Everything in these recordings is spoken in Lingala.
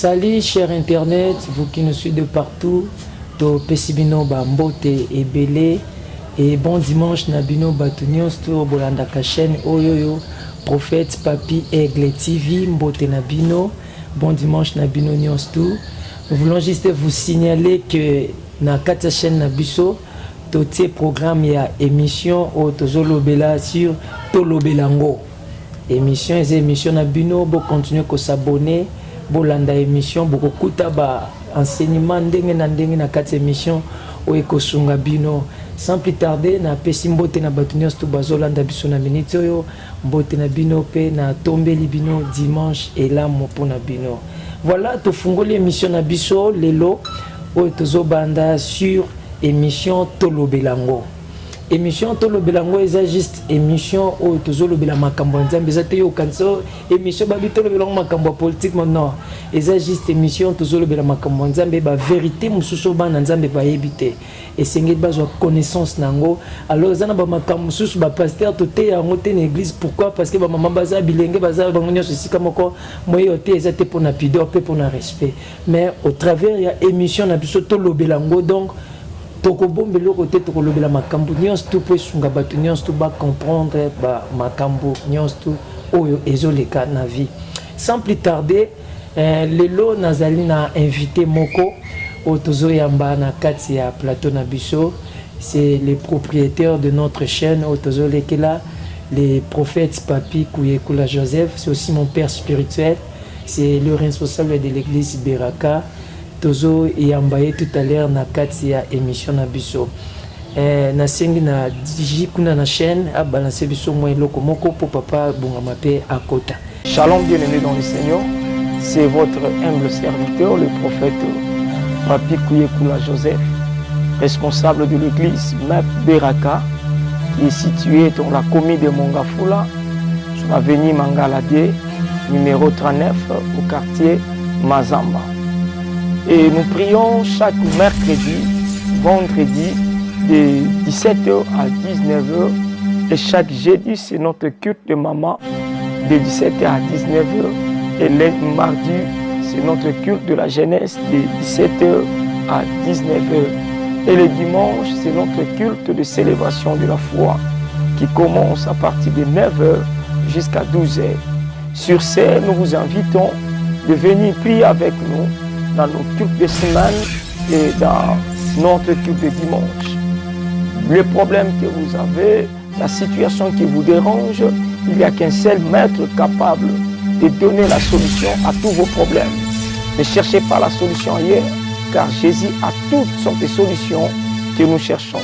Salut cher internet, vous qui nous suivez de partout, to Pesibino Bambote et Belé, et bon dimanche Nabino Batunios to Bolandaka chaîne Oyoyo, Prophète Papi Aigle TV, Mbote Nabino, bon dimanche Nabino Nios tout. Nous voulons juste vous signaler que na kata chaîne Nabiso, tout programme y a émission au Tozolobela sur Tolobelango. Émission et émission Nabino, bon continuer à s'abonner. Bolanda émission beaucoup kuta ba enseignement ndenge na kati émission o ekosunga bino sans plus tarder na pesi mbote na batunios to bazolanda biso na minute oyo mbote na bino pe na tombeli bino dimanche et là pour na bino voilà to fungoli émission na biso lelo o tozobanda sur émission Tolobelango. Émission Tolobelango est juste émission où tozolobela makambo nzambe ezate yo kanso émission babi tolobelango makambo politique non est juste émission tozolobela makambo nzambe ba vérité mususu bana nzambe ba yebite et sengé bazwa connaissance nango alors zana ba makambo mususu ba pasteur toté yango te na église pourquoi parce que ba maman baza bilenge baza bangonyo ceci comme ko moyo te ezate pour na pudeur pe pour na respect mais au travers ya émission na biso Tolobelango donc toko bombe le côté toko lobela makambo nyons tout peut sunga batu nyons tout ba comprendre ba makambo nyons tout oyo ezoleka na vie sans plus tarder lelo nazali na invité moko otozo yamba na kati ya plateau na biso c'est le propriétaire de notre chaîne otozo lekela les prophètes Papi Kuyekula Joseph c'est aussi mon père spirituel c'est le responsable de l'église Beraka Tozo et Ambaye tout à l'heure na kati ya émission na biso na sengi na digi kuna na chaîne a balancer biso moi loko moko pour papa bungama pe akota. Shalom bien-aimés dans le Seigneur, c'est votre humble serviteur le prophète Papi Kuyekula Joseph, responsable de l'église Map Beraka qui est située dans la commune de Mongafula sur l'avenue Mangalade numéro 39 au quartier Mazamba. Et nous prions chaque mercredi, vendredi, de 17h à 19h. Et chaque jeudi, c'est notre culte de maman, de 17h à 19h. Et le mardi, c'est notre culte de la jeunesse, de 17h à 19h. Et le dimanche, c'est notre culte de célébration de la foi, qui commence à partir de 9h jusqu'à 12h. Sur ce, nous vous invitons de venir prier avec nous dans nos cultes de semaine et dans notre culte de dimanche. Le problème que vous avez, la situation qui vous dérange, il n'y a qu'un seul maître capable de donner la solution à tous vos problèmes. Ne cherchez pas la solution ailleurs, car Jésus a toutes sortes de solutions que nous cherchons.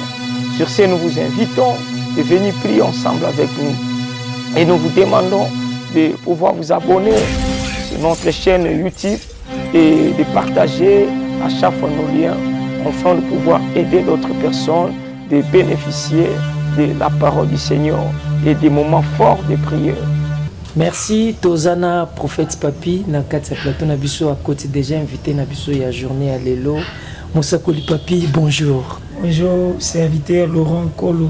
Sur ce, nous vous invitons de venir prier ensemble avec nous. Et nous vous demandons de pouvoir vous abonner sur notre chaîne YouTube et de partager à chaque fois nos liens afin de pouvoir aider d'autres personnes de bénéficier de la parole du Seigneur et des moments forts de prière. Merci Tozana prophète Papi na kati plateau na biso à côté déjà invité na biso ya journée à lelo Moussakoli Papi bonjour. Bonjour serviteur Laurent Kolo.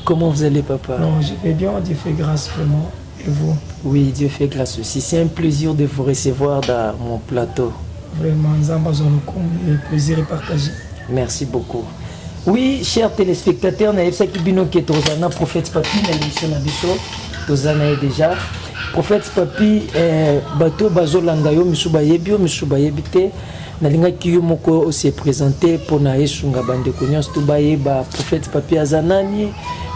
Comment vous allez papa? Non, je vais bien, Dieu fait grâce vraiment. Et vous? Oui, Dieu fait grâce aussi. C'est un plaisir de vous recevoir dans mon plateau. Vraiment, le plaisir est partagé. Merci beaucoup. Oui, chers téléspectateurs, Naïfsa Kibino qui est Tozana, prophète Papi, l'émission Nabiso, Tozana est déjà. Prophète Papi, Bato Bazolangayo, Misuba Yebio, Misuba Yebite, Nalinga Kiyo Moko s'est présenté pour Naïsunga Bande Konyos, Toubaye, prophète Papi Azanani.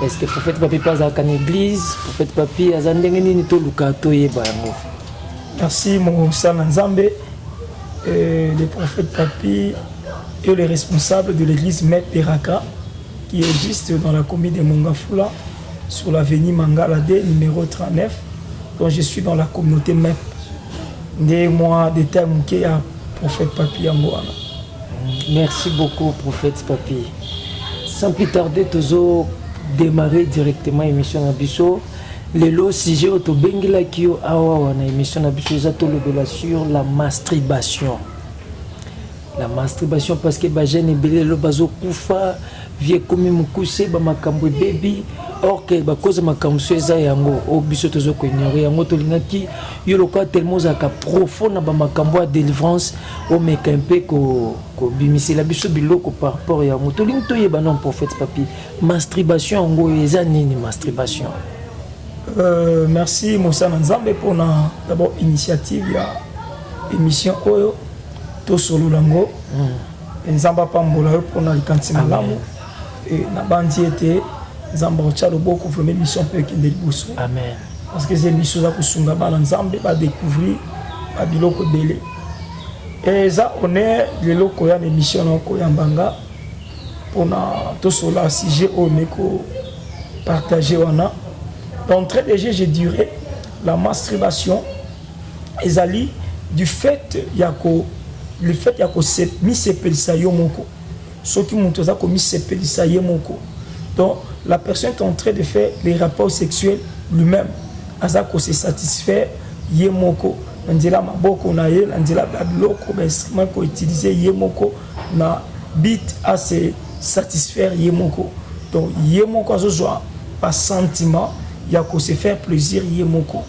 Est-ce que le prophète Papi passe à l'église? Le prophète Papi a zandengeni to lukato yebango. Merci mon Sananzambe. Le prophète Papi est le responsable de l'église Mep Peraka qui existe dans la commune de Mongafula sur l'avenue Mangalade numéro 39. Donc je suis dans la communauté Mep. Des mois de terme qui a prophète Papi Angoana. Merci beaucoup prophète Papi. Sans plus tarder, Tozo démarrer directement l'émission Nabiso. Le sujet au Bengila Kyo Awa na émission Nabiso Zatolo sur la masturbation. la masturbation parce que bajene ebele lo bazo kufa vie komi mukuse ba makambo baby or que ba cause makambo eza yango o biso tozo ko ignorer yango to lingaki yo lokwa tellement za ka profond na ba makambo ya délivrance o meka un peu ko bimisi la biso biloko par rapport ya moto ling to yeba non prophète papi masturbation ngo eza nini masturbation. Merci Moussa Nzambe pour d'abord initiative ya émission oyo to solo lango nzamba pambola yo pour na likanti malamu et na bandi été nzamba ochalo beaucoup vraiment mission pe kende liboso amen parce que c'est mission za kusunga bana nzambe ba découvrir ba biloko belé et ça on est le loko ya émission noko ya mbanga pour na to solo sujet o meko partager wana. D'entrée déjà, je dirais, la masturbation, ezali du fait le fait qu'il y a mis sepelisa yomoko. Ce qui montre ça comme mis sepelisa yomoko. Donc la personne est en train de faire les rapports sexuels lui-même. Asa ko se satisfaire yemoko. Ndila maboko na ye, ndila babiloko, instrument ko utiliser yemoko na bit à se satisfaire yemoko. Donc yemoko azozoa pas sentiment. Il y a qu'à se faire plaisir yemoko.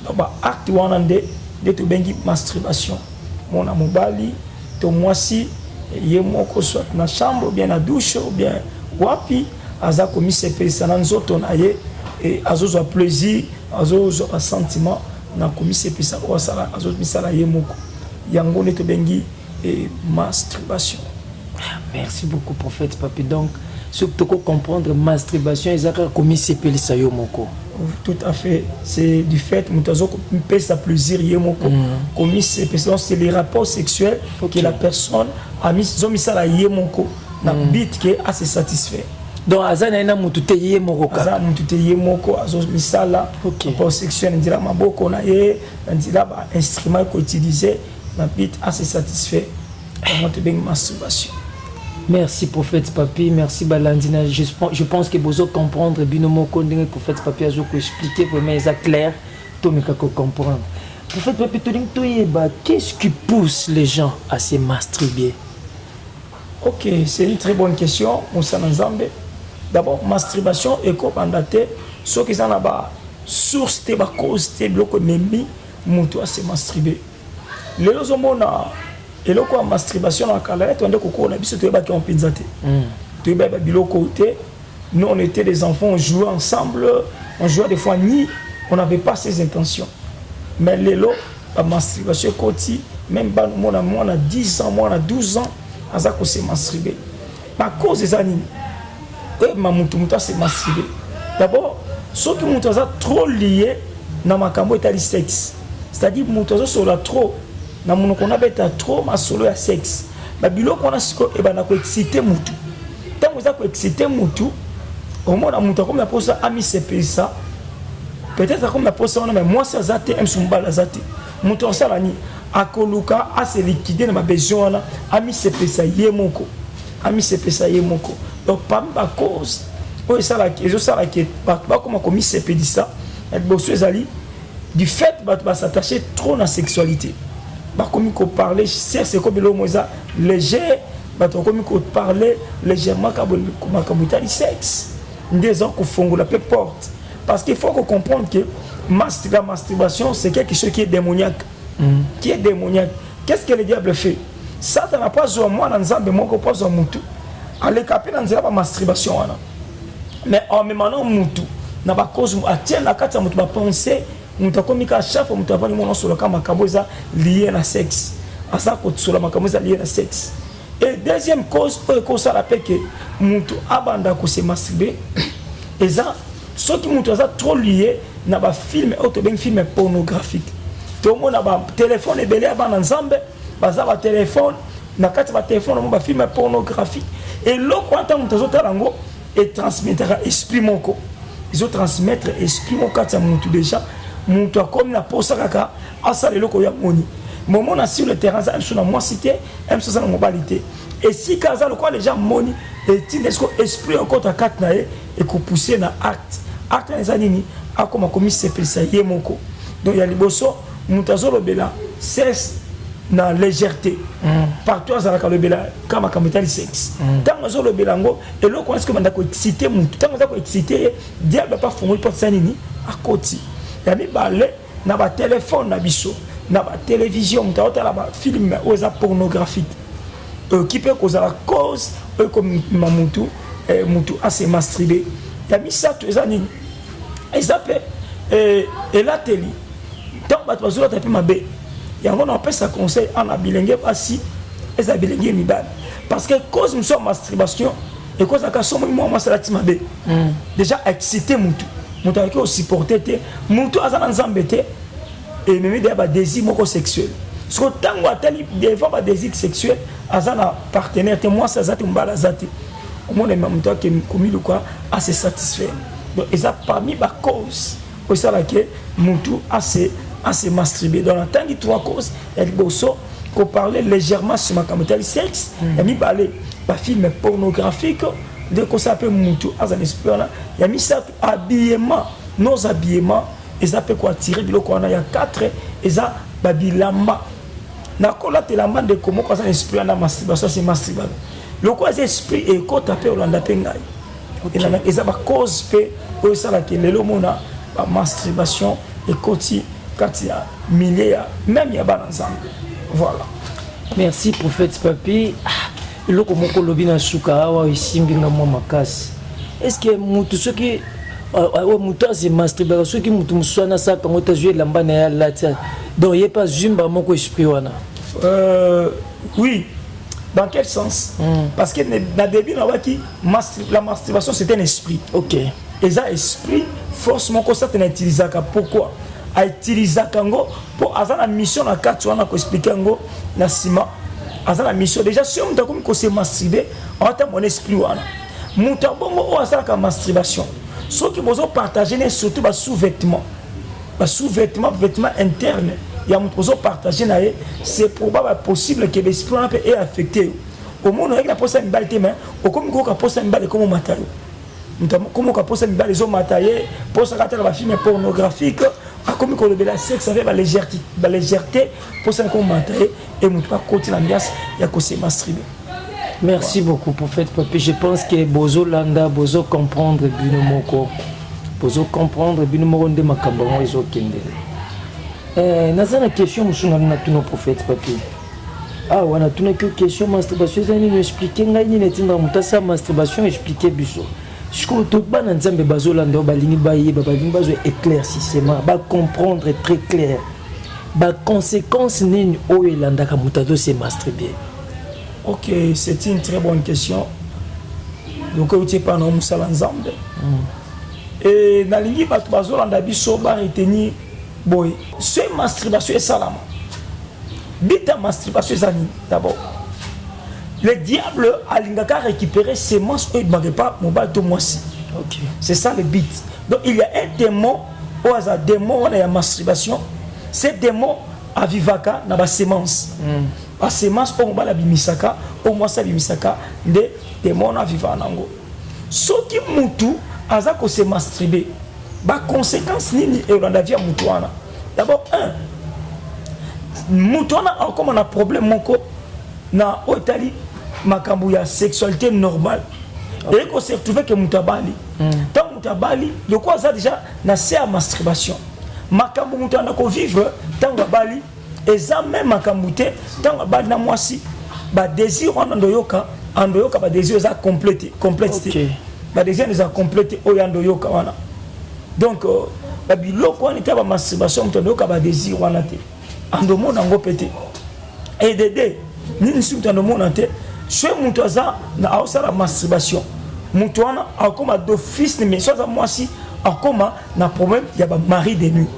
Donc acte wanande de to bengi masturbation. Mon amobali to mwasi yemoko soit na chambre ou bien na douche ou bien wapi aza komi sepeli sana nzoto na ye et azozo plaisir azozo sentiment na komi sepeli sa ko sala azozo misala yemoko. Yango ne to bengi masturbation. Merci beaucoup prophète papi. Donc ce que tu peux comprendre masturbation ils a commis sepeli sa yomoko. Tout à fait, c'est du fait que peut sa plaisir yemoko commis c'est les rapports sexuels que la personne a mis ça la yemoko na bit que a se satisfaire. Donc azana ina mutu te yemoko ka azana mutu te yemoko azo misala rapport sexuel ndila maboko na ye ndila ba instrument ko utiliser na bit a se satisfaire. On te beng masturbation. Merci prophète papi, merci Balandina. Je pense que vous allez comprendre binomo kondinge prophète papi a expliqué vraiment ça clair, tout me comprendre. Prophète papi qu'est-ce qui pousse les gens à se masturber? Ok, c'est une très bonne question, Moussa Nzambe. D'abord, masturbation est commandée, ce qui est la source de la cause de bloc nemi, moutou à se masturber. Les gens et là quoi masturbation en calais tu as coco on a biso to ba ki on pinzate to ba biloko te nous on était des enfants on jouait ensemble on jouait des fois ni on n'avait pas ces intentions mais lelo la masturbation koti même ba mon a 10 ans moi on a 12 ans aza ko se masturber par cause des années et ma mutu se masturber d'abord ce qui mutu aza trop lié na makambo etali sexe c'est-à-dire mutu aza sur la trop na mono qu'on appelle trop ma solo ya sexe ba biloko na siko e bana ko exciter mutu tant vous a ko exciter mutu au moins na mutu comme la posa ami sepesa peut-être comme la posa on mais moi ça zate em sumbala zate mutu on sala ni akoluka a se liquider na ba besoin na ami sepesa yemoko ami sepesa yemoko donc pas ba cause o ça la qui ça la qui pas comme commis sepedisa et bosso ezali du fait ba s'attacher trop na sexualité. Comme on parlait, c'est comme le mot léger, comme on parlait légèrement comme le sexe. Des gens qui font la porte. Parce qu'il faut comprendre que la masturbation, c'est quelque chose qui est démoniaque. Qui est démoniaque. Qu'est-ce que le diable fait? Satan n'a pas besoin de moi dans le zambé, moi, pas besoin de moutou. Allez, capé dans la masturbation. Mais en même temps, moutou, n'a pas cause, à tiens la carte, moutou va penser. Mutakomika chaque fois mutavani mon sur le cas makaboza lié à sexe asa ko sur la makaboza lié à sexe et deuxième cause ko ça rappelle que mutu abanda ko se masturber et ça ce qui mutu ça trop lié na ba film auto ben film pornographique to mo na ba téléphone et belé abana nzambe baza ba téléphone na kati ba téléphone mo ba film pornographique et lo quand mutu zo talango et transmettra esprit moko ils ont transmettre esprit moko kati mutu déjà mutu comme na posa kaka asala eloko ya moni moment na sur le terrain ça sur na moi cité aime ça na mobilité et si kaza le quoi les gens moni et tin est-ce que esprit encore ta carte na et ko pousser na acte les anini a comme commis sepelisa yemoko donc ya liboso mutu azolobela cesse na légèreté partout azalaka lobela kama kamitali sexe tango zo lobela ngo eloko est-ce que banda ko exciter mutu tango za ko exciter diable pas fongoli porte sanini akoti ya mibale na ba téléphone na biso na ba télévision mutauta la ba film oza pornographique qui peut causer la cause comme mamutu mutu a se masturber ya misato eza nini ezape et la télé tant bato bazula tapi mabe yango na pesa conseil ana bilenge basi eza bilenge mibale parce que cause nous sommes masturbation et cause aka somo moi ça la timabe déjà excité mutu mutu avec au supporter te mutu azana nzambe te et même des ba désir moko sexuel so tango atali devant ba désir sexuel azana partenaire te moi ça zate mbala zate au monde même mutu qui commis le quoi à se satisfaire donc eza parmi ba cause au ça là que mutu a se masturber dans la tangi trois causes et bosso qu'on parlait légèrement sur ma caméra sexe et mi balé ba film pornographique de qu'on s'appelle mutu as un esprit là il y a mis ça habillement nos habillements et ça peut quoi tirer biloko on a 4 et ça babilamba na kola te lamba de comment quoi ça esprit na masturbation c'est masturbation le quoi esprit et ko taper olanda pengai et ça ba cause pe au ça là que le mona ba masturbation et koti quand il y a milliers même il y a pas ensemble voilà. Merci prophète Papi. Le comment kolobi na suka awa isimbi na mwa makasi. Est-ce que mutu soki mutu se masturber soki mutu muswana sa quand tu jouer lamba na ya latia. Donc il pas jumba moko esprit wana. Oui. Dans quel sens? Parce que na début na waki la masturbation c'est un esprit. OK. Et ça esprit forcément que ça tu n'utilises pas pourquoi? A utiliser kango pour azana mission na kati wana ko expliquer ngo na sima azana mission déjà si on t'a comme ko se masturber on a mon esprit wana muta bongo o azana ka masturbation ce qui bozo partager surtout ba sous-vêtements vêtements internes ya muta bozo partager na c'est probable possible que l'esprit wana peut être affecté au monde avec la posa mbalité mais au comme ko ka posa mbalité comme matayo comme ka posa mbalité zo mataye posa ka ta ba film pornographique comme qu'on le sexe avec la légèreté pour ça qu'on m'attire et mon pas côté l'ambiance il y a que c'est masturber. Merci beaucoup prophète Papi. Je pense que bozo landa bozo comprendre binomoko bozo comprendre binomoko de makambo ezo kendele. Nazana question musuna na tuno prophète Papi. Ah wana tuna question masturbation ça nous expliquer ngai ni netinga mutasa masturbation expliquer biso. Je crois que les gens qui ont éclaircissement, comprendre très clair. Les conséquences de se masturber. Ok, c'est une très bonne question. Donc, vous n'êtes pas ensemble. Et dans les gens qui ont retenir ce masturbation est salama. Bita masturbation d'abord. Le diable a récupéré ses manches et ne pas mon bateau moi aussi. Ok. C'est ça le but. Donc il y a un démon, ou un démon, on a une masturbation. Ce démon a vivaka dans la sémence. La sémence, on va la bimisaka, au moins ça bimisaka, des démons à vivre en ango. Ce qui moutou, aza ko se masturber. Ba conséquence ni et on a vu à moutouana. D'abord moutouana comme on a problème mon co na Italie. Makambu ya sexualité normale et qu'on s'est retrouvé que mutabali tant mutabali le quoi ça déjà na c'est à masturbation makambu mutana ko vivre tant bali et ça même makambute tant bali na mwasi ba désir on andoyoka ba désir za complété ba désir les a complété o yandoyoka wana donc ba biloko on était ba masturbation mutandoyoka ba désir wana te andomo nango pété et dédé ni nsi mutandomo na te ce mutoza na la masturbation mutoana akoma d'office mais soit moi si akoma na problème il y a ba mari de nuit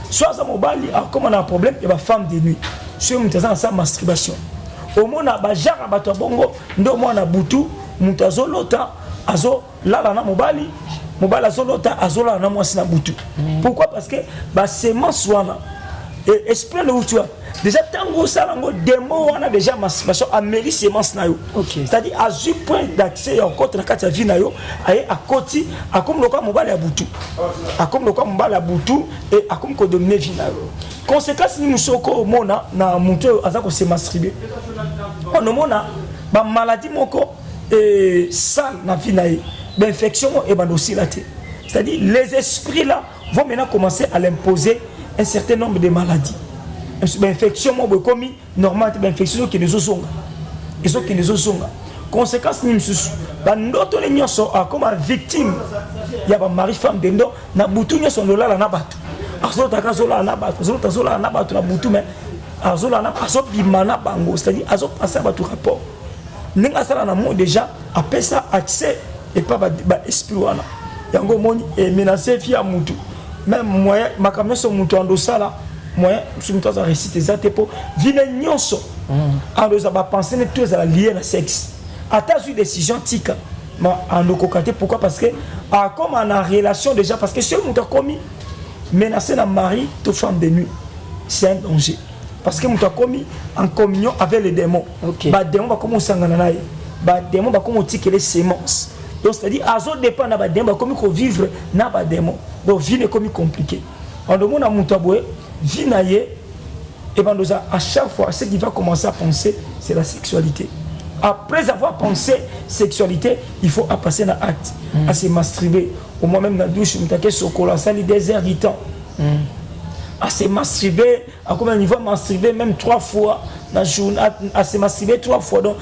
soit za mobali akoma na problème il y a ba femme de nuit ce mutoza sa masturbation au mona ba jara bato bongo ndo mwana butu mutazo lota azo lala na mobali azo lota azo lala na mwasi na butu pourquoi parce que ba sémence wana et esprit le tu déjà tango salango démon on a déjà masturbation amélie sémence na yo c'est-à-dire à ce point d'accès au côté na kati ya vie na yo aye akoti akom loka mobali ya butu akom loka mobali ya butu et akom ko dominer vie na yo conséquence ni musoko mona na muto azako se masturber on mona ba maladie moko sale na vie na ye ba infection et ba oscillate. C'est-à-dire les esprits là vont maintenant commencer à l'imposer un certain nombre de maladies. L'infection est comme normal, l'infection qui nous zonga. Et ce qui nous zonga. Conséquence ni msusu. Bandoto les nyonso comme victime. Il y a mari femme de ndo na butu nyonso lola na batu. Azo takazola na batu, azo tazola na batu na butu mais azola na azo bimana bango, c'est-à-dire azo passer batu rapport. Ninga sala na mo déjà après ça accès et pas ba esprit wana. Yango moni et menacer fia mutu. Même moyen makamyo so mutu ando sala moyen si mutu za réciter ça te po vine nyonso. Ando za ba penser ne tous à lier na sexe. Ata une décision tika ma ando kokate pourquoi parce que comme en relation déjà parce que si mutu a commis menacer la mari to femme de nuit c'est un danger parce que mutu a commis en communion avec les démons. Ba démon ba comme sangana na ye. Ba démon ba comme tirer les sémences. Donc c'est-à-dire azo dépend na ba démon comme ko vivre na ba démon. Donc vie est comme compliqué. On demande à Moutaboué, vie na ye et ben à chaque fois ce qu'il va commencer à penser c'est la sexualité. Après avoir pensé sexualité, il faut passer dans l'acte, à se masturber. Au moins même dans la douche, on chocolat, ça les déserts du temps. À se masturber, à combien il va masturber même 3 fois dans la journée, à se masturber 3 fois. Donc,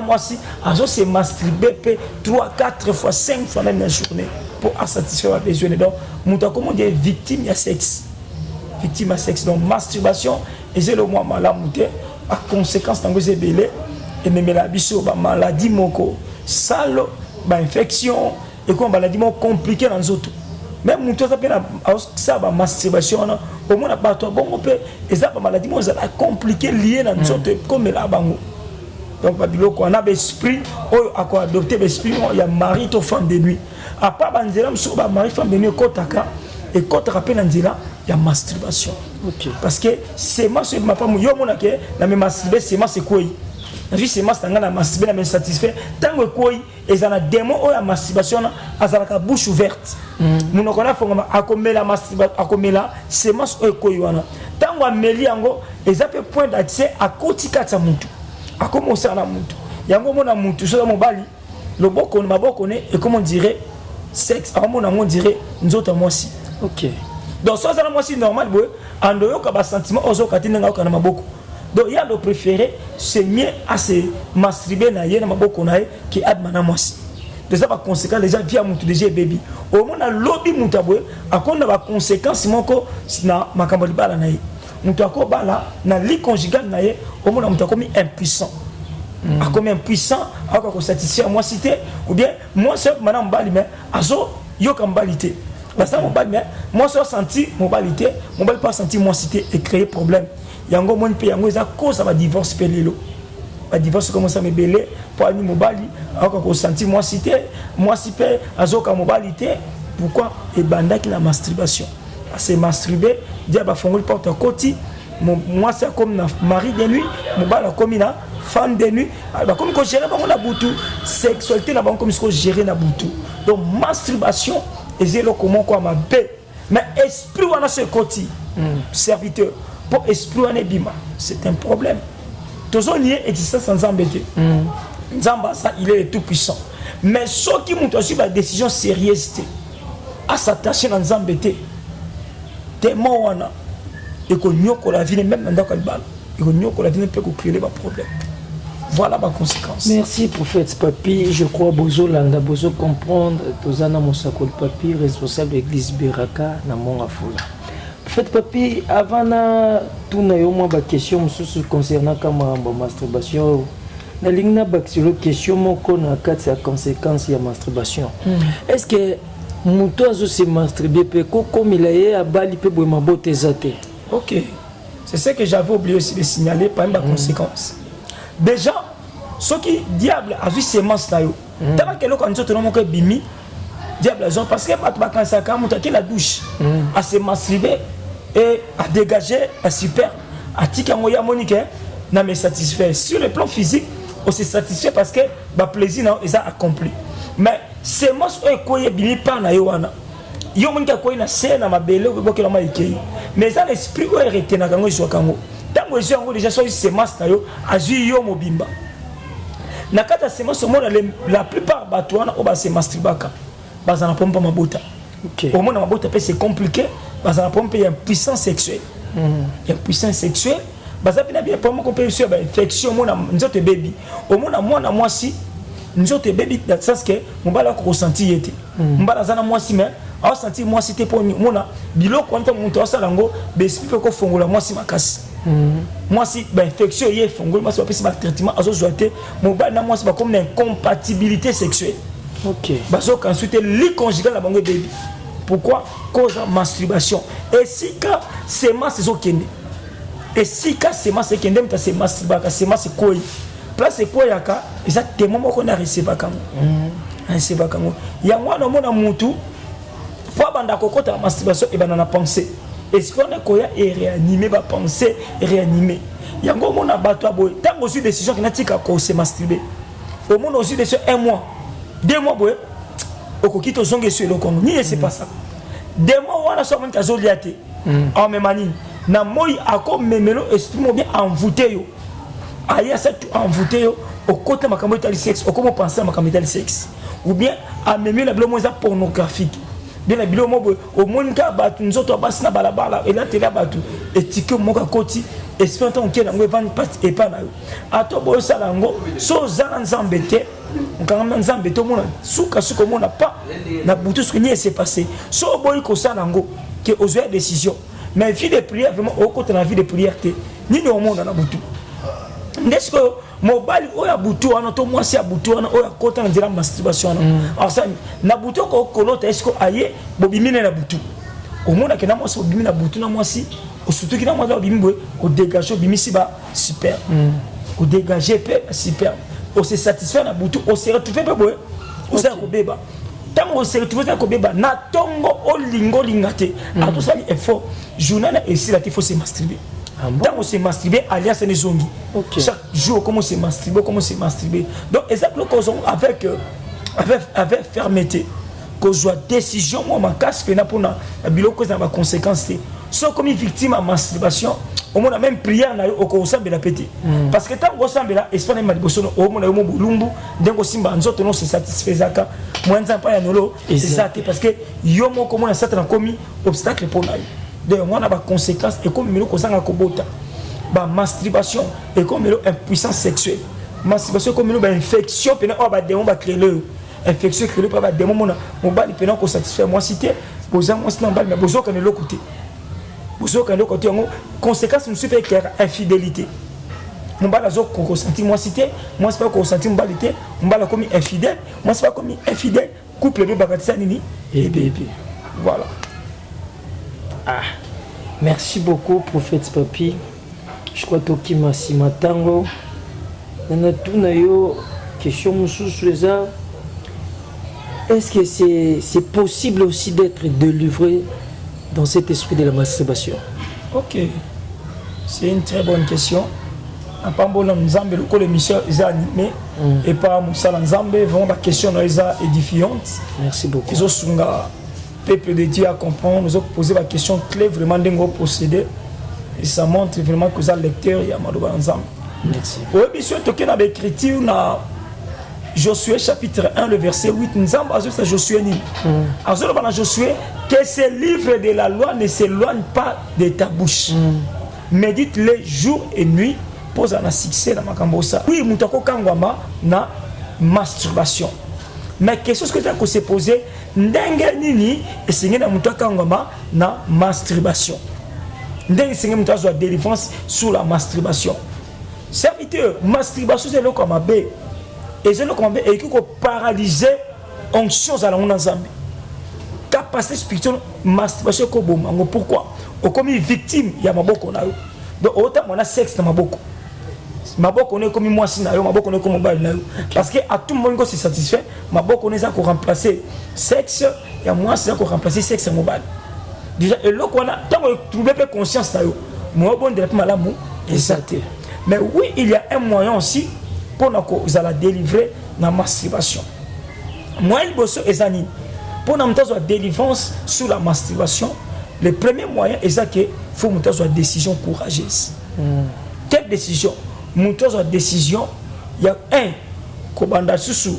moi aussi, à se masturber 3, 4 fois, 5 fois même dans la journée pour satisfaire les besoins. Donc, on dit victime de sexe. Victime de sexe. Donc, masturbation, et c'est le moins malade, à conséquence, dans les bébés. Et même la maladie moko sale infection et comme maladie moko compliquée dans les autres même muto ça ba masturbation au moins pas toi bon peut et ça ba maladie moko ça compliqué lié dans les autres comme la bango donc ba biloko on a l'esprit à quoi adopter l'esprit il y a mari to femme de nuit à part banzela sur ba mari femme de nuit kotaka et quand tu rappelles il y a masturbation parce que c'est moi sur ma femme yo mona ke na me masturber c'est moi c'est quoi la vie c'est moi la masturbation mais satisfait tant que quoi et ça a démon ou la masturbation à la bouche ouverte mon connaît faut à comme la masturbation à comme là c'est moi quoi wana tant que meli yango et ça peut point d'accès à kotika ta mutu à commencer à la mutu yango mona mutu so mo bali le boko maboko ne et comment on dirait sexe à on dirait nous autres moi aussi donc ça c'est moi aussi normal boy andoyo ka ba sentiment ozo katinga ka na maboko. Donc il y a le préféré, c'est mieux à se masturber na yé na maboko na yé qui admana moisi. De ça par conséquent les gens via mutu déjà baby. Au moins na lobby mutabwe, à quoi on a conséquence moko na makamboli bala na yé. Mutako bala na lit conjugal na yé, au moins mutako mi impuissant. À combien impuissant, à quoi qu'on satisfait moi cité ou bien moi seul madame bali mais azo yo kambalité. Parce que mon bali mais moi seul senti mon balité, mon bali pas senti moi cité et créer problème. Yango mon pays yango eza cause va divorce pelelo ba divorce commence à me belé pour ani mobali ako ko senti moi cité moi cité azoka mobilité pourquoi et banda qui la masturbation à se masturber dia ba fongoli porte à côté moi c'est comme na mari de nuit mobala comme na femme de nuit ba comme ko gérer ba la butu sexualité na ba comme ko gérer na butu donc masturbation et zéro comment quoi ma bé mais esprit wana ce côté serviteur pour esprit en bima c'est un problème tous on lié existence sans embêter Nzamba ça il est tout puissant mais ceux qui montent sur la décision sérieuse à s'attacher dans embêter tellement wana et qu'on nyoko la vie même dans quel bal et qu'on nyoko la vie peut créer des problèmes. Voilà ma conséquence. Merci prophète Papi, je crois bozo landa bozo comprendre tozana mosakol Papi responsable de l'église Beraka na mon afula. Faites papi, avant tout na yo ma question concernant la masturbation. Na lingna bakilo question moko na kati ya conséquence ya masturbation. Est-ce que muto azo se masturber pe comme il est à bali pe boima bote zate. OK. C'est ce que j'avais oublié aussi de signaler par la conséquence. Déjà, ce qui diable a vu ses masses là yo. Tant que l'on dit tout que bimi diable raison parce que pas ba kansa ka muta ki la douche à se masturber et à dégager à super à tika moya monique na me satisfait sur le plan physique on se satisfait parce que ba plaisir na ils a accompli mais c'est moi e koye bili pa na yo wana yo monique koye na scène na mabele ko bokela ma ikei mais ça l'esprit où est retenu na kango iswa kango tango ezwi yango déjà so semence na yo azwi yo mobimba na kata semence mona la plupart bato wana o ba se masturbaka bazana pompa mabota au moins mabota pe c'est compliqué bazana pompa ya puissance sexuelle ya puissance sexuelle bazapi na bien pompa ko pe sur ba infection mona nzoto baby au moins mwana mwasi nzoto baby dans le sens que mbala ko ressentir yete mbala zana mwasi mais a senti mwasi te poni mona biloko anta muntu asalango be explique ko fongola mwasi makasi mwasi ba infection ye fongola mwasi ba pesi ba traitement azo zoate mobile na mwasi ba comme une incompatibilité sexuelle. OK. Bazo ensuite li conjugal la bango baby. Pourquoi? Cause de masturbation. Et si ka semence zo kende. Et si ka semence kende mta se masturbaka semence koi. Place koi yaka exactement moko na recevoir kango. Recevoir kango. Ya mwana mona mutu pour banda kokota la masturbation et banana penser. Est-ce qu'on est koya et réanimer ba penser réanimer. Yango mona bato boy. Tango sur décision qui na tika ko se masturber. Au monde aussi de ce 1 mois. 2 mois boy. Okokito zonge sur le Congo. Ni c'est pas ça. 2 mois wana so même kazo liate. En même année. Na moi ako memelo esprit mo bien envoûté yo. Aya ça envoûté yo au côté makambo tali sexe, au comment penser makambo tali sexe. Ou bien a memelo la bilo moza pornographique. Bien la bilo mo boy au monde ka batu nzoto basi na balabala et là tela batu etike moka koti esprit tant que nango van pas et pas na yo. Ato boy salango so zana nzambete. Quand on nzambe to mona suka suka mona pas na butu ce qui s'est passé so boy ko salango que aux décision mais vie de prière vraiment au côté la vie de prière te ni no monde na butu n'est-ce que mobile o ya butu ana to moi si ya butu ana o ya côté na dira masturbation alors ça na butu ko kolota est-ce que aye bobimine na butu au monde que na moi so bimine na butu na moi si au surtout que na moi so bimine au dégager bimisi ba super au dégager super on se satisfait na butu on se retrouve pas boy on se kobeba tant on se retrouve na kobeba na tongo o lingo lingate a tout ça effort journal et si là il faut se masturber tant on se masturber alias les zongi chaque jour comment se masturber donc exactement cause avec fermeté cause soit décision moi ma casse que na pour na biloko na ba conséquences so comme victime à masturbation au moins même prière na au ressemble la pété parce que tant ressemble là esprit na liboso au moins mo bulumbu ndengo simba nzoto non se satisfaisaka mwanza pa ya nolo c'est ça parce que yo mo comment ça t'a commis obstacle pour na donc on a ba conséquences et comme melo ko sanga ko bota ba masturbation et comme melo impuissance sexuelle masturbation comme melo ba infection pena o ba démon ba créer le infection créer pas ba démon mona mo ba pena ko satisfaire moi cité poser moi sinon ba mais bozo kan le côté vous avez côté conséquence nous super clair infidélité mon bal azo consenti moi cité moi c'est pas consenti mon bal était mon bal comme infidèle moi c'est pas comme infidèle couple de bakatisa nini et bébé voilà. Merci beaucoup prophète Papi. Je crois que qui m'a si matango na tout na yo question mususu les a. Est-ce que c'est possible aussi d'être délivré dans cet esprit de la masturbation? Ok, c'est une très bonne question. En parlant de Nzambe, le l'émission est animée et par Moussa Nzambe, vraiment la question est édifiante. Merci beaucoup. Nous avons le peuple de Dieu à comprendre, nous avons posé la question clé vraiment d'un gros procédé et ça montre vraiment que vous êtes lecteur et Amadoba Nzambe. Merci. Oui, bien sûr, tu as l'écriture dans Josué chapitre 1, le verset 8. Nzambe a dit à Josué, Josué, que ce livre de la loi ne s'éloigne pas de ta bouche. Médite-le jour et nuit. Pose un succès dans ma cambosa. Oui, moutako kangwama na masturbation. Mais quelque chose que tu as se poser, ndenge nini et c'est na moutako kangwama na masturbation. Ndenge c'est moutako soit délivrance sur la masturbation. Serviteur, masturbation c'est le comme abe. Et c'est le comme abe et qui ko paralyser onction à la Nzambe. Capacité spirituelle masturbation ko bomango pourquoi o comme victime ya maboko na yo donc autant on a sexe na maboko on est comme moi si na yo maboko on est comme mobile na yo parce que à tout moment se satisfait maboko on est ça ko remplacer sexe ya moi c'est ça ko remplacer sexe mobile déjà et là on a tant on trouver pas conscience na yo moi bon de malamu exact mais oui il y a un moyen aussi pour nous la délivrer na masturbation moi il bosse ezani pour nous avoir délivrance sur la masturbation le premier moyen est ça que faut monter sur décision courageuse. Quelle décision? Monter sur décision, il y a un kobanda susu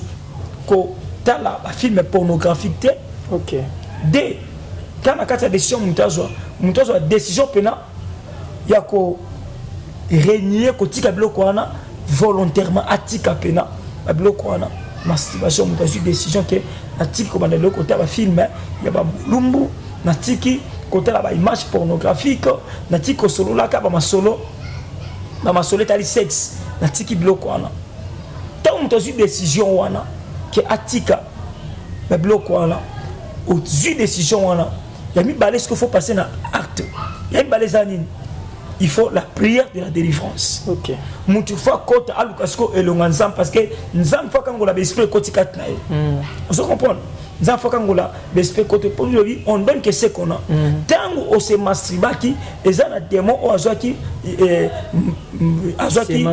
ko tala ba film pornographique. OK. Deux, quand on a cette décision monter sur décision pena il y a ko régner ko tika biloko wana volontairement atika pena ba biloko wana masturbation monter sur décision que atiki kobanda le côté ba film ya ba lumbu na tiki côté la ba image pornographique na tiki ko solo la ka ba masolo tali sexe na tiki biloko wana tant monter sur décision wana que atika ba biloko wana au décision wana il y a mis balai ce qu'il faut passer dans acte il y a mis balai zanine il faut la prière de la délivrance. OK. Mutu fois côté alukasko et le nzam parce que nzam fois quand on a l'esprit côté 4 na. On se comprend. Nzam fois quand on a l'esprit côté pour lui on donne que c'est qu'on a. Tango on se masturbaki et ça na démon ou azwaki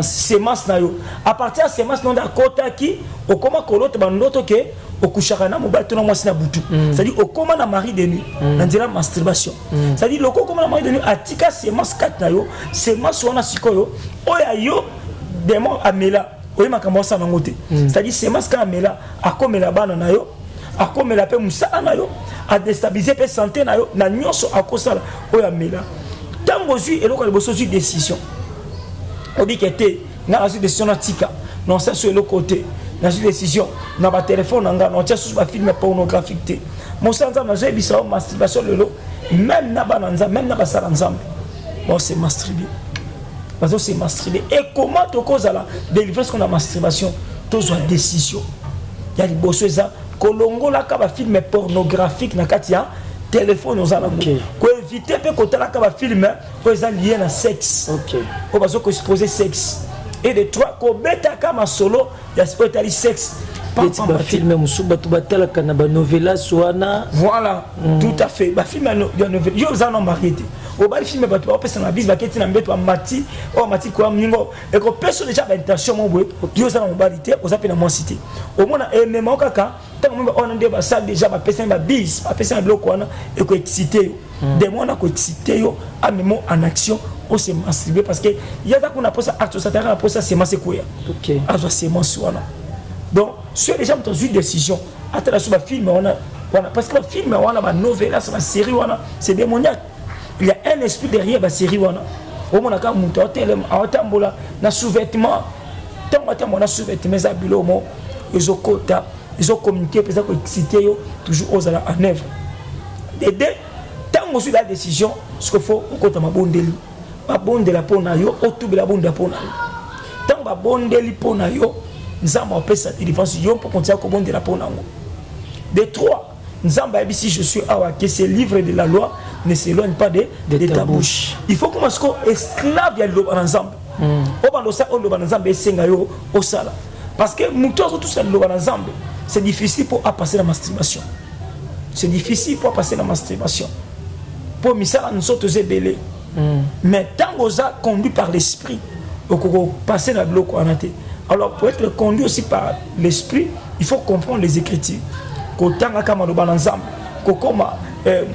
semence na yo. À partir de semence non da côté qui au comment kolote bandoto que au kushakana mobile tona mwasi na butu c'est-à-dire au comment na mari de nuit na ndira masturbation c'est-à-dire loko comment na mari de nuit atika semence 4 na yo semence wana sikoyo oya yo démon amela oyi makambo sa na ngote c'est-à-dire semence ka amela akomela bana na yo akomela pe musala na yo a déstabiliser pe santé na yo na nyonso akosala oya amela tango zui eloko le boso zui décision obikete na azu décision na tika non ça sur le côté dans une décision dans ma téléphone on tient sur ma film pornographique mon sens na j'ai bisa masturbation lelo même na bananza même na basala nzambe bon c'est masturber parce que c'est masturber et comment to cause la délivrance qu'on a masturbation tous une décision il y a des bosses ça kolongo la ka ba film pornographique na katia téléphone aux alentours ko éviter pe côté la ka ba film ko ça lié na sexe OK ko bazo ko exposer sexe et de trois ko beta kama solo ya spotali sexe petit ba film musuba to batala kana ba novela soana voilà tout à fait ba film ya novela yo za no marité o ba film ba to ba pesa na bis ba keti na mbeto mati o mati ko amningo e ko peso déjà ba intention mo boy yo za na mobilité o za pe na mo cité o mona e mema kaka tant mo on ndé ba ça déjà ba pesa ba bis ba pesa bloko wana e ko exciter des mois na ko exciter yo a memo en action on se masturber parce que il y a qu'on a posé acte ça t'a posé c'est masser quoi OK azo c'est mon soana donc sur les gens ont une décision attends sur le film on a parce que le film on a ba novela c'est la série on a c'est démoniaque il y a un esprit derrière la série on a au moins quand monter hôtel à tambola na sous-vêtement tant on a sous-vêtement ça bilomo ils ont quota ils ont communiqué pour ça que exciter yo toujours aux en œuvre des tant aussi la décision ce qu'il faut au côté ma bondeli ba bondela pona yo otubela bonda pona yo tant ba bondeli pona yo nzamba opesa délivrance yo pour continuer ko bondela pona ngo de trois nzamba ici je suis awa que ce livre de la loi ne s'éloigne pas de ta bouche il faut commencer ko esclave ya lo nzamba o bando sa o lo nzamba esenga yo o sala parce que muto tout ça lo nzamba c'est difficile pour passer la masturbation c'est difficile pour passer la masturbation pour misala nous autres ébélés. Mais tant qu'on a conduit par l'esprit, on peut passer dans le bloc. Alors pour être conduit aussi par l'esprit, il faut comprendre les Écritures. Quand on a kamaloba ensemble, comment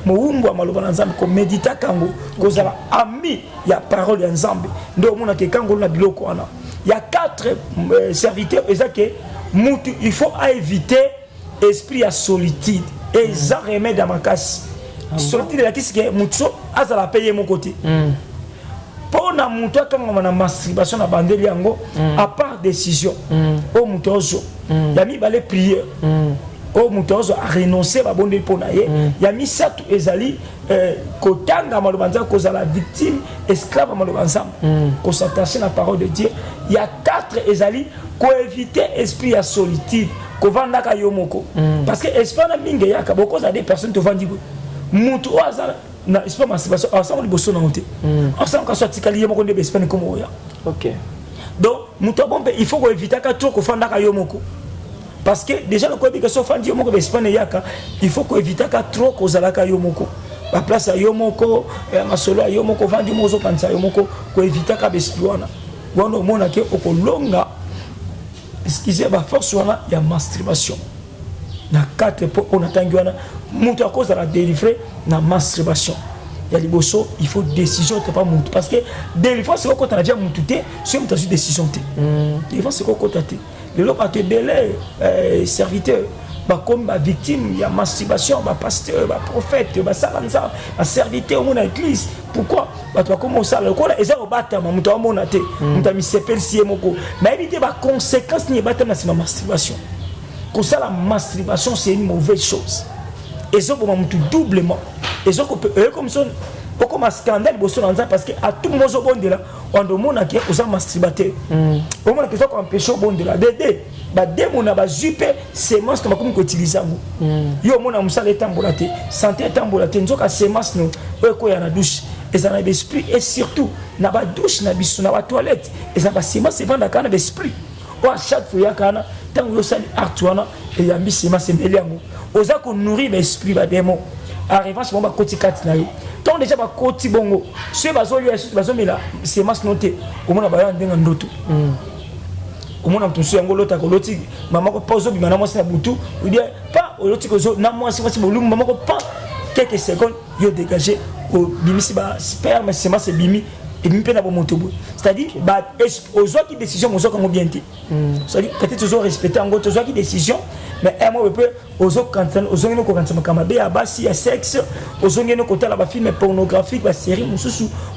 moumba maloba ensemble, qu'on médite kango, qu'on a ami il y a parole ensemble. Donc on a que kango la bloc. Il y a 4 serviteurs et ça que il faut éviter esprit à solitude et ça remet dans ma casse. Solitude de la kisi que mucho azala payer mon côté. Pour na muto quand on a masturbation na bandeli yango à part décision. O mutozo ya mi balé prière. O mutozo a renoncer ba bondeli pour naye. Ya mi satu ezali kotanga malobanza cause la victime esclave malobanza. Ko s'attacher la parole de Dieu. Il y a 4 ezali ko éviter esprit à solitude. Ko vanda ka yomoko. Parce que esprit na mingi ya ka boko za des personnes te vandi. Mutu oza na esprit masturbation ensemble liboso na honte ensemble ka soit tikali yemo ko ndebe esprit comme oya OK donc mutu bombe il faut ko éviter ka trop ko fanda ka yomoko parce que déjà le ko bi que so fandi yomoko be esprit yaka il faut ko éviter ka trop ko zala ka yomoko la place ya yomoko masolo ya yomoko fandi mozo kansa yomoko ko éviter ka be esprit wana wana mona ke okolonga excusez ba force wana ya masturbation na 4 points on attend wana mutu à cause de la délivrer na masturbation il y a les bossos, il faut décision, tu pas monter. Parce que des fois, c'est quand on a déjà monté, c'est une décision. Des fois, c'est quand on a été. Les gens ont été serviteurs, comme victime, il y a masturbation, pasteur, prophète, salanza, serviteur au monde à l'église. Pourquoi? Tu vas commencer à le faire. Et ça, on va te faire, on t'a mis CPL, mais éviter les conséquences de la masturbation. Comme ça, la masturbation, c'est une mauvaise chose. Et ça, pour moi, doublement. Et ça, comme ça, comme un scandale, parce qu'à tout le monde, on là, on demande à qui on masturbateur. On demande à qui on empêche au bon de la DD. Dès qu'on a jupe, c'est moi qui m'a utilisé. Yo, mon amour, ça est embolaté. Santé est embolaté. Nous avons ces masques, nous, on a la douche. Et ça a l'esprit. Et surtout, on a la douche, on a la toilette. Et ça a ces masques, c'est pas dans l'esprit. À chaque fois, il y a un temps où il y a un et il y a un masque, il y a un on a nourri l'esprit, les démons. En revanche, on va continuer. Tant déjà, on va continuer. Ceux qui sont là, c'est masque noté. On va aller dans l'autre. Au moins, on a l'autre, maman pose au bimana, moi c'est la boutou. Il dit pas au l'autre, moi c'est volume, maman pas quelques secondes, il a dégagé au bimisi, sperme, c'est masque bimi. Et même pas moto. C'est-à-dire, aux autres qui décision, aux autres comme bien dit. C'est-à-dire, peut-être toujours respecter en gros, aux autres qui décision, mais moi, aux autres quand aux autres quand ça m'a bien il y a sexe, aux autres quand la film pornographique, la série,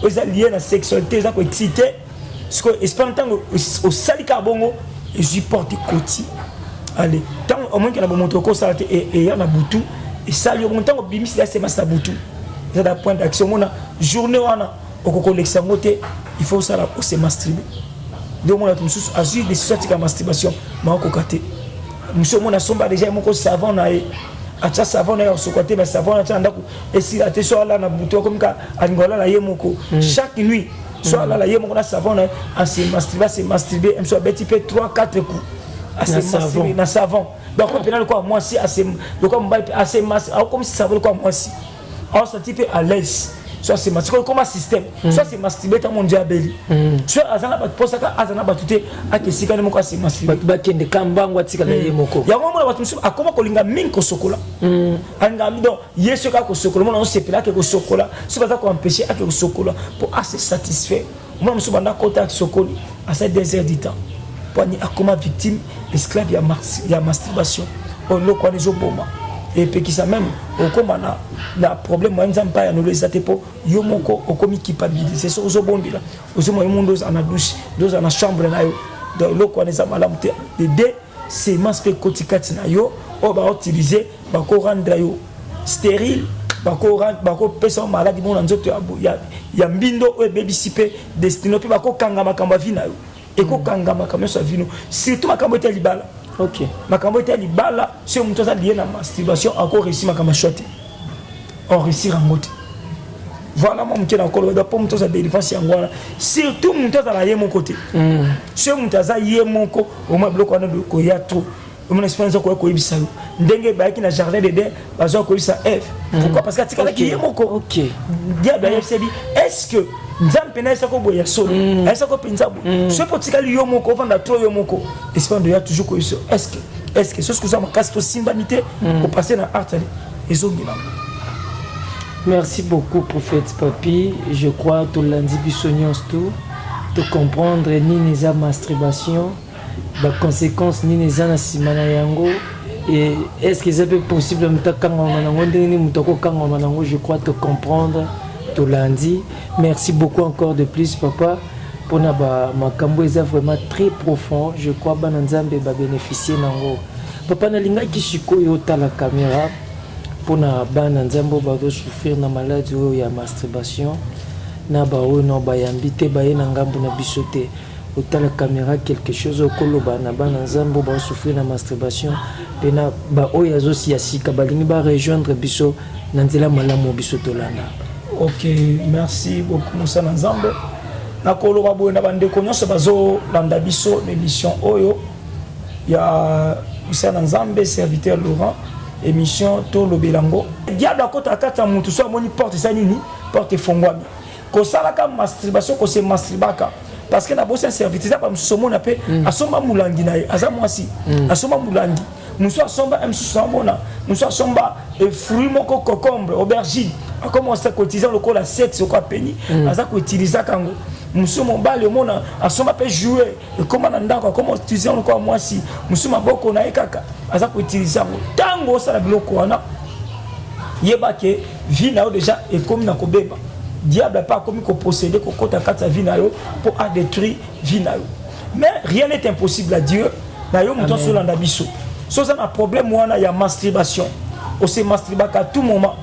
aux liés à la sexualité, ils ont excité. Ce que espère entendre au sali carbongo, et je porte côté. Allez, tant au moins qu'il y a un moto comme ça et il y a un boutou, et ça, il y a un temps au bimis, c'est ma boutou. C'est un point d'action. Journée, il faut ça là pour se masturber. Donc on a tout ça assurer des situations de masturbation mais on côté monsieur mon asomba déjà mon savon na acha savon na sur côté mais savon na ndako et si la teso là na buto comme ka angola la yemoko chaque nuit soit là la yemoko na savon na à se masturber me soit petit peu 3-4 coups à se masturber na savon donc on peut le quoi moi si assez le quoi assez masse comme si ça veut quoi moi si on se type à l'aise. Soit c'est masturber comme un système, soit c'est masturber dans mon diabète. Soit azana ba posa ka azana ba tuté akesika nemo kwa c'est masturber. Ba kende kambangwa tika na yemoko. Ya mama ba tumsu akoma kolinga mingi ko sokola. Anga mido yeso ka ko sokola mona on sepela ke ko sokola. So ba za ko empêcher ake ko sokola pour se satisfaire. Moi musu banda kota sokoli à ce désert du temps. Pour ni akoma victime esclave ya masturbation. On lo kwa nezo boma. Et puis qui ça même au comana la problème moi n'aime pas nous les atepo yo moko au komi culpabilité c'est aux bondi là aux moi monde dans la douche dans la chambre na yo donc lo kwa neza malamu te de c'est masque kotikati na yo on va utiliser ba ko rendre yo stérile ba ko pesa maladie mon nzoto ya mbindo o baby sipe destiné pe ba ko kanga makamba vina yo et ko kanga makamba so vino surtout makamba te libala. Ok. Makambo était libala, si on a lié la masturbation, encore réussi ma choite. On réussit à monter. Voilà mon qui est encore là pour monter sa délivrance en voilà. Surtout monter à la mon côté. Si on monte à yé mon co, au moins bloc on a de koyato. Mon expérience quoi ko ibisa. Ndenge ba qui na jardin de dé, ba zo ko ibisa F. Pourquoi? Parce que tika ki yé mon co. OK. Dia ba FC est-ce que nzampe na esako boya solo esako pinza bo ce potika liyo moko vanda trop yo moko espando ya toujours ko iso est-ce que ce que ça makasi to simbanité pour passer na art ezongila. Merci beaucoup prophète Papi, je crois tout lundi bisonions tout de comprendre ni les masturbation la conséquence ni les na simana yango et est-ce que c'est possible mutaka ngoma ndeni mutoko kangoma nango je crois te comprendre tout lundi. Merci beaucoup encore de plus papa pour ma makambo est vraiment très profond je crois bananzambe ba bénéficier nango papa na linga ki sikoyo ta la caméra pour na bananzambo ba souffrir na maladie ou ya masturbation na ba o no ba yambite ba na ngambo na bisote au la caméra quelque chose au koloba na bananzambo ba souffrir na masturbation pena ba o yazo siasika ba lingi ba rejoindre biso na nzela malamu bisoto lana. Ok, merci beaucoup Moussa Nzambe. Nakolo babo na bande konyoso bazo landa biso l'émission Oyo. Il y a Moussa Nzambe serviteur Laurent émission Tolo Belango. Diable akota kata mutu so moni porte ça nini porte fongwami. Ko sala ka masturbation ko se masturbaka parce que na bosse serviteur ça pas musomo na pe asomba mulangi na aza mwasi asomba mulangi muso asomba msusa mona muso asomba fruit moko concombre aubergine commence à cotiser le la sexe au quoi péni aza ko utiliser kango musu mobali omona asoma pe jouer et comment ndako comment utiliser le quoi moi si musu maboko na ekaka aza ko utiliser tango ça la biloko wana yeba ke vie na déjà et comme na ko beba diable pas comme ko posséder ko kota kata vie na yo pour a détruire vie na yo mais rien n'est impossible à Dieu na yo muto so landa biso so ça un problème wana ya masturbation on se masturbe à tout moment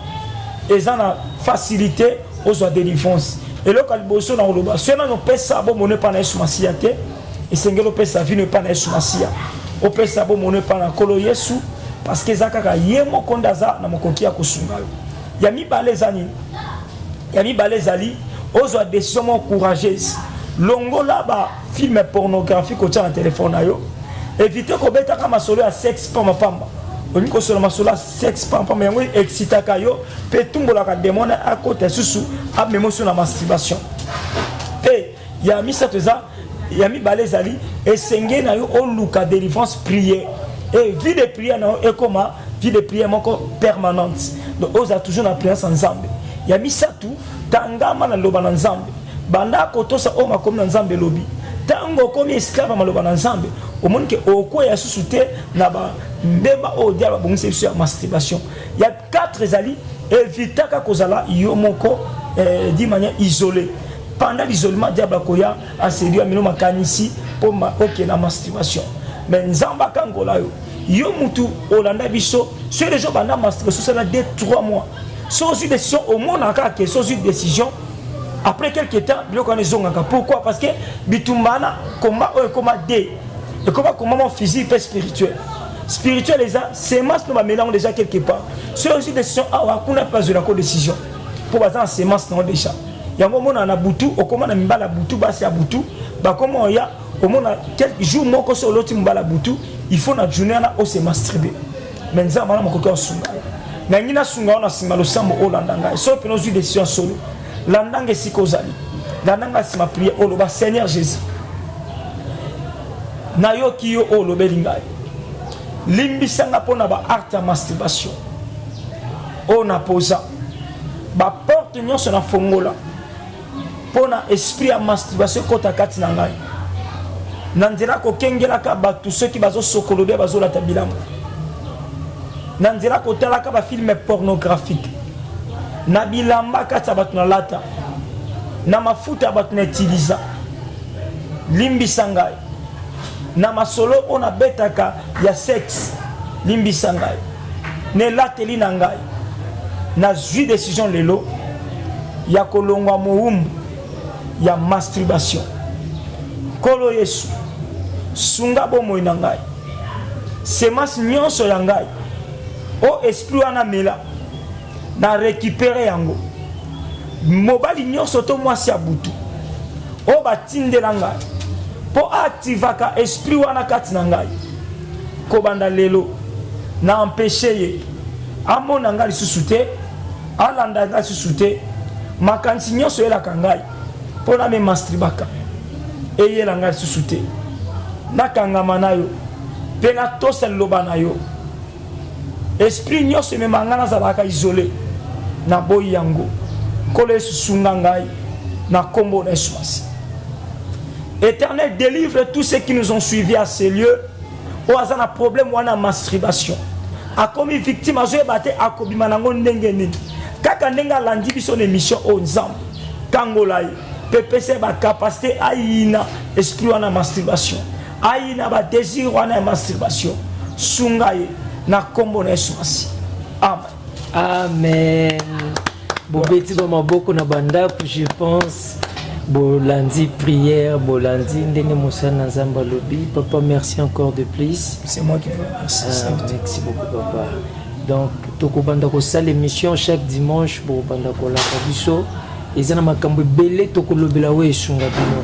et ça a facilité aux délivrance et là quand le bosso na oloba so na no pesa bo monnaie pas na Yesu masiate et sengelo pesa vie ne pas na Yesu masia o pesa bo monnaie pas na kolo Yesu parce que zakaka yemo kondaza na mokoki ya kosunga ya mi balezani ya mi balezali aux décision courageuse longola ba film pornographique au tient téléphone na yo éviter ko beta kama solo ya sexe pamba pamba oni ko solo masolo sexe pamba pamba yango excitaka yo pe tumbola ka demona à côté susu a mémotion na masturbation et ya mi sateza ya mi balezali et sengé na yo o luka délivrance prière et vie de prière na et comment vie de prière moko permanente donc oza toujours na prière sans zambe ya mi satu tangama na loba na nzambe banda kotosa o makomi na nzambe lobi tango komi esclave maloba na nzambe omoni ke oko ya susute na ba mbeba o diable bongise sur masturbation il y a 4 ezali évitaka kozala yo moko di manière isolée pendant l'isolement diable koya a séduire mino makanisi pour ma OK na masturbation mais nzamba kangola yo mutu olanda biso sur les jours banda masturbation ça na 2-3 mois sans une décision au monde encore que sans une décision après quelques temps pourquoi parce que bitumbana combat D et comment physique et spirituel les gens c'est masse nous mélange déjà quelque part sans une décision on n'a pas de la décision pour bazan c'est masse non déjà yango mona na butu okoma na mbala butu basi ya butu ba comment ya au monde quelques jours moko sur l'autre mbala butu il faut na journée na o se masturber mais nza mala moko ko sunga na ngina sunga ona sima lo sambo olandanga so peno zu décision solo landanga sikozali landanga sima prière o loba Seigneur Jésus na yo ki yo o lobelinga limbisanga pona ba arte masturbation o na posa ba porte nyonso na fongola pona esprit ya masturbation kota kati na ngai nanzela ko kengelaka batu ceux qui bazo sokolobe bazo la tabilamu nanzela ko talaka ba film pornographique na bilamba kata batu na lata na mafuta batu na utiliza limbisa ngai na masolo ona betaka ya sexe limbisa ngai ne lateli na ngai na zui décision lelo ya kolongwa moumbu ya masturbation kolo Yesu sunga bomo na ngai semence nyonso ya ngai o esprit wana mela na récupérer yango mobali nyonso to mwasi ya butu o batindela ngai po activaka esprit wana kati na ngai ko banda lelo na empêcher ye amona ngai lisusu te alanda ngai lisusu te makanisi nyonso elaka ngai po na me masturbaka eyela ngai lisusu te nakangama na yo mpe natosa liloba na yo esprit nyonso ememanga nazalaka isolé na boyi yango nkolo Yesu sunga ngai na kombo na Yesu masi. Éternel, délivre tous ceux qui nous ont suivis à ces lieux où ils ont un problème ou un masturbation. A commis victime, à jouer battre à Kobimanango Ndengenin. Kaka Ndenga landi son émission au Nzam. Kangolai, PPC ba capacité aïna esprit ou un masturbation. Aïna ba désir ou un masturbation. Sungaye na kombo na Yesu masi. Amen. Amen. Bobeti ba maboko na banda, je pense. Bolandi prière, Bolandi ndenge mosana nzamba lobi. Papa, merci encore de plus. C'est moi qui vous remercie. Merci beaucoup papa. Donc tokobanda ko sala émission chaque dimanche pour banda ko la biso. Ezana makambo belé tokolobela we sunga bino.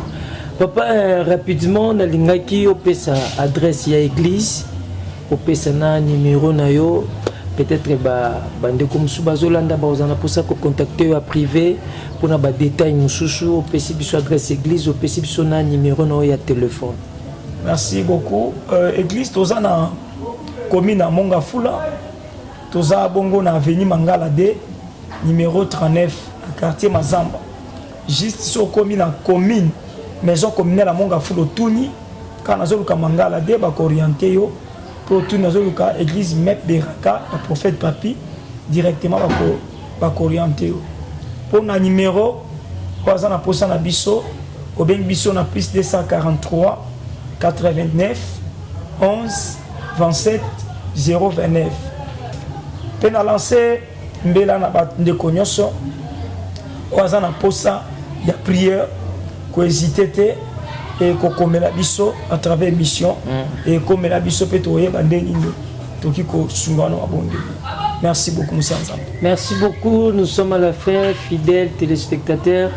Papa, rapidement na lingaki opesa adresse ya église, opesa na numéro na yo. Peut-être bande comme Subazolanda bazana pour ça contacter à privé pour na ba détail mususu au PC biso adresse église au PC biso na numéro na ya téléphone. Merci beaucoup. Église tozana commune à Mongafula. Toza bongo na avenue Mangala D numéro 39 à quartier Mazamba. Juste sur commune en commune, maison communale à Mongafula Tuni, quand nous avons Mangala de orienté yo pour tout nous avons église Mep Beraka, le prophète Papi directement orienté yo. Pour le numéro, quoi ça na posa na biso, au ben biso na plus 243 89 11 27 029. Pour na lancer mbela na bat de konyoso, quoi ça na posa ya prière, ko hésiter et ko komela biso à travers mission et komela biso pe to yeba ndeni ndo toki ko sungano abonde. Merci beaucoup, Moussa Nzambe. Merci beaucoup. Nous sommes à la fin, fidèles téléspectateurs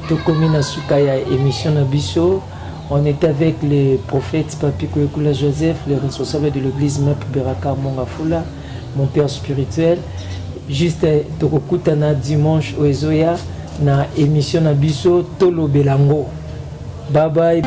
de Commune Sukaya émission Nabiso. On est avec les prophètes Papi Kouekula Joseph, le responsable de l'église Mep Beraka Mongafula, mon père spirituel. Juste Tokokutana dimanche au Ezoya, na émission Nabiso Tolo Belango. Bye bye.